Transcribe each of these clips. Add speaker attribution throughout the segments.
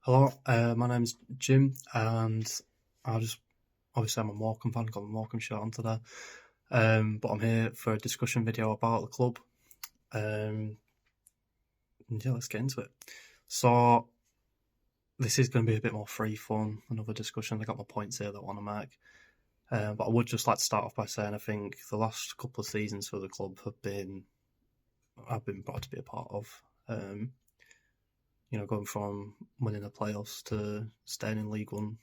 Speaker 1: Hello, my name's Jim, and obviously I'm a Morecambe fan, got my Morecambe shirt on today. But I'm here for a discussion video about the club. Um, and yeah, let's get into it. So this is going to be a bit more free form, another discussion. I got my points here that I want to make. But I would just like to start off by saying I think the last couple of seasons for the club I've been proud to be a part of. Um, going from winning the playoffs to staying in League One,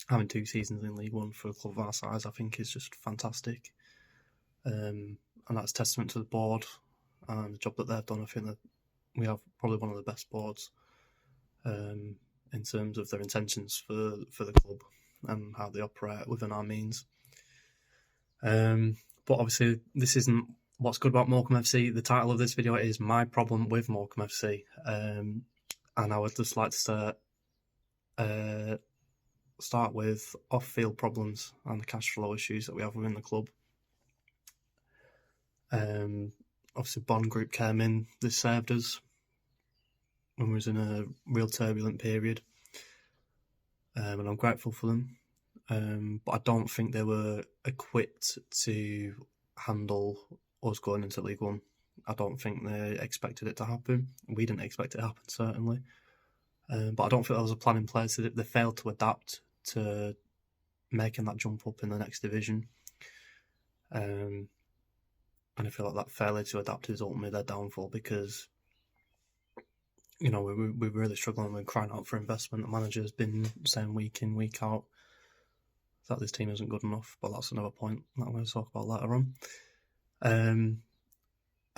Speaker 1: having 2 seasons in League One for a club of our size, I think is just fantastic. And that's testament to the board and the job that they've done. I think that we have probably one of the best boards in terms of their intentions for the club and how they operate within our means. But obviously, this isn't what's good about Morecambe FC. The title of this video is My Problem with Morecambe FC. And I would just like to start with off-field problems and the cash flow issues that we have within the club. Obviously, Bond Group came in. They saved us when we was in a real turbulent period, and I'm grateful for them. But I don't think they were equipped to handle us going into League One. I don't think they expected it to happen. We didn't expect it to happen, certainly. But I don't think there was a plan in place. They failed to adapt to making that jump up in the next division. And I feel like that failure to adapt is ultimately their downfall because, we're really struggling. We're crying out for investment. The manager's been saying week in, week out that this team isn't good enough, but that's another point that I'm going to talk about later on.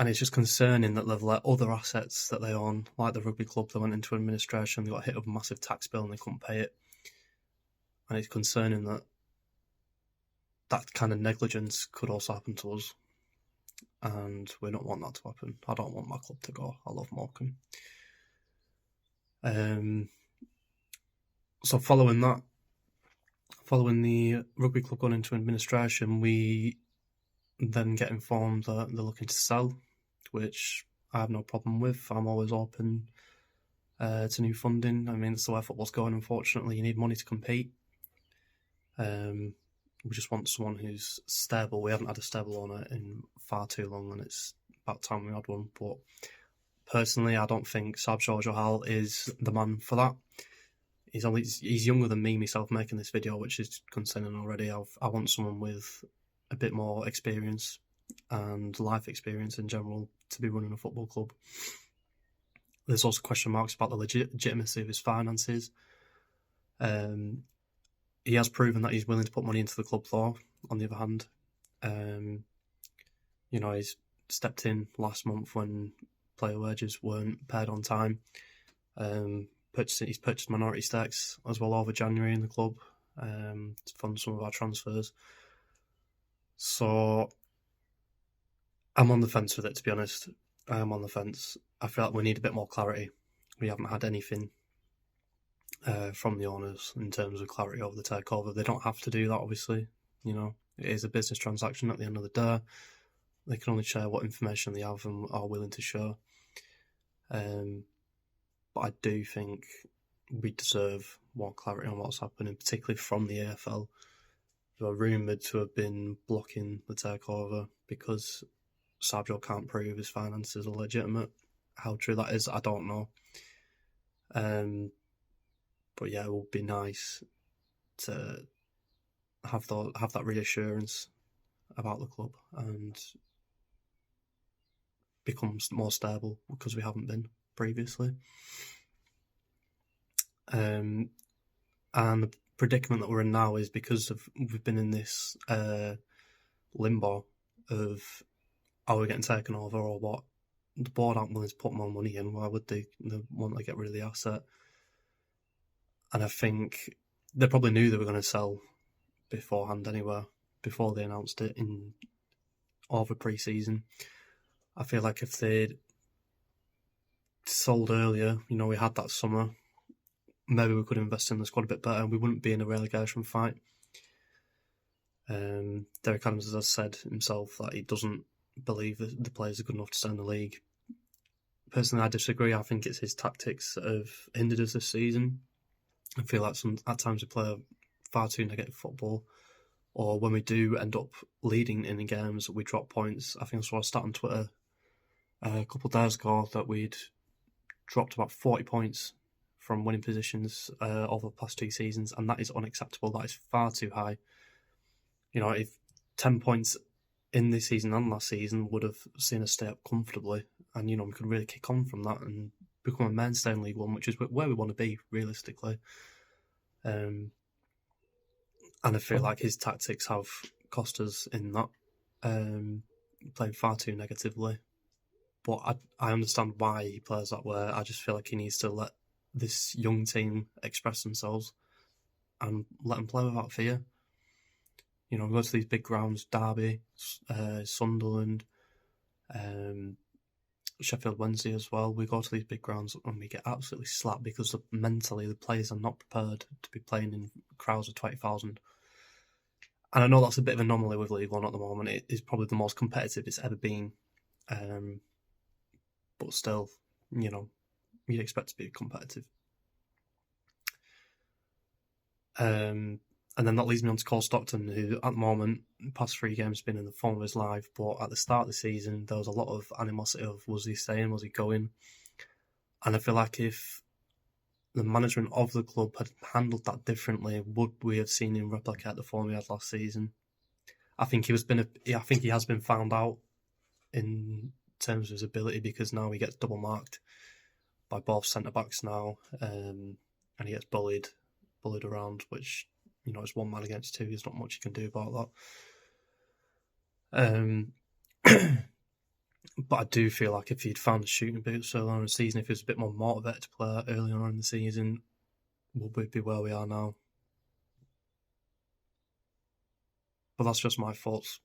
Speaker 1: And it's just concerning that they've let other assets that they own, like the rugby club, they went into administration, they got hit with a massive tax bill and they couldn't pay it. And it's concerning that that kind of negligence could also happen to us. And we don't want that to happen. I don't want my club to go. I love Morecambe. So following the rugby club going into administration, we then get informed that they're looking to sell, which I have no problem with. I'm always open to new funding. I mean, it's the way football's going, unfortunately. You need money to compete. We just want someone who's stable. We haven't had a stable owner in far too long, and it's about time we had one. But personally, I don't think Sabjor Johal is the man for that. He's younger than me, myself, making this video, which is concerning already. I want someone with a bit more experience and life experience in general to be running a football club. There's also question marks about the legitimacy of his finances. He has proven that he's willing to put money into the club, though. On the other hand, he's stepped in last month when player wages weren't paid on time. He's purchased minority stakes as well over January in the club to fund some of our transfers. So I'm on the fence with it, to be honest. I am on the fence. I feel like we need a bit more clarity. We haven't had anything from the owners in terms of clarity over the takeover. They don't have to do that, obviously. It is a business transaction at the end of the day. They can only share what information they have and are willing to show. But I do think we deserve more clarity on what's happening, particularly from the AFL, who are rumoured to have been blocking the takeover because Sabjor can't prove his finances are legitimate. How true that is, I don't know. But yeah, it would be nice to have that reassurance about the club and become more stable because we haven't been previously. And the predicament that we're in now is because we've been in this limbo of are we getting taken over or what? The board aren't willing to put more money in. Why would they want to get rid of the asset? And I think they probably knew they were going to sell beforehand anyway, before they announced it in over pre-season. I feel like if they'd sold earlier, we had that summer, maybe we could invest in the squad a bit better and we wouldn't be in a relegation fight. Derek Adams has said himself that he doesn't believe that the players are good enough to stay in the league. personally, I disagree. I think it's his tactics that have hindered us this season. I feel like at times we play far too negative football, or when we do end up leading in the games, we drop points. I think I saw a stat on Twitter a couple of days ago that we'd dropped about 40 points from winning positions over the past 2 seasons, and that is unacceptable. That is far too high. If 10 points in this season and last season would have seen us stay up comfortably, and we could really kick on from that and become a mainstay in League One, which is where we want to be realistically. And I feel like his tactics have cost us in that, playing far too negatively. But I understand why he plays that way. I just feel like he needs to let this young team express themselves and let them play without fear. We go to these big grounds, Derby, Sunderland, Sheffield Wednesday as well. We go to these big grounds and we get absolutely slapped because mentally the players are not prepared to be playing in crowds of 20,000. And I know that's a bit of an anomaly with League One at the moment. It is probably the most competitive it's ever been. But still, you'd expect to be competitive. And then that leads me on to Cole Stockton, who at the moment, past 3 games, has been in the form of his life. But at the start of the season, there was a lot of animosity of, was he staying, was he going? And I feel like if the management of the club had handled that differently, would we have seen him replicate the form he had last season? I think he has been found out in terms of his ability, because now he gets double marked by both centre backs now, and he gets bullied around, which it's 1 man against 2. There's not much you can do about that. But I do feel like if he'd found the shooting boots earlier on in the season, if he was a bit more motivated to play earlier on in the season, would we be where we are now? But that's just my thoughts.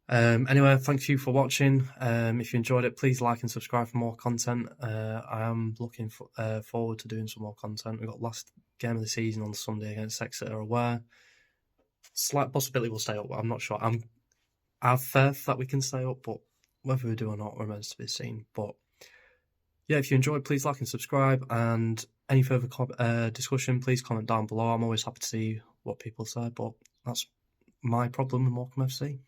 Speaker 1: Anyway, thank you for watching. If you enjoyed it, please like and subscribe for more content. I am looking forward to doing some more content. We've got last game of the season on Sunday against Exeter away. Slight possibility we'll stay up, but I'm not sure. I have faith that we can stay up, but whether we do or not remains to be seen. But yeah, if you enjoyed, please like and subscribe. And any further discussion, please comment down below. I'm always happy to see what people say, but that's my problem with Morecambe FC.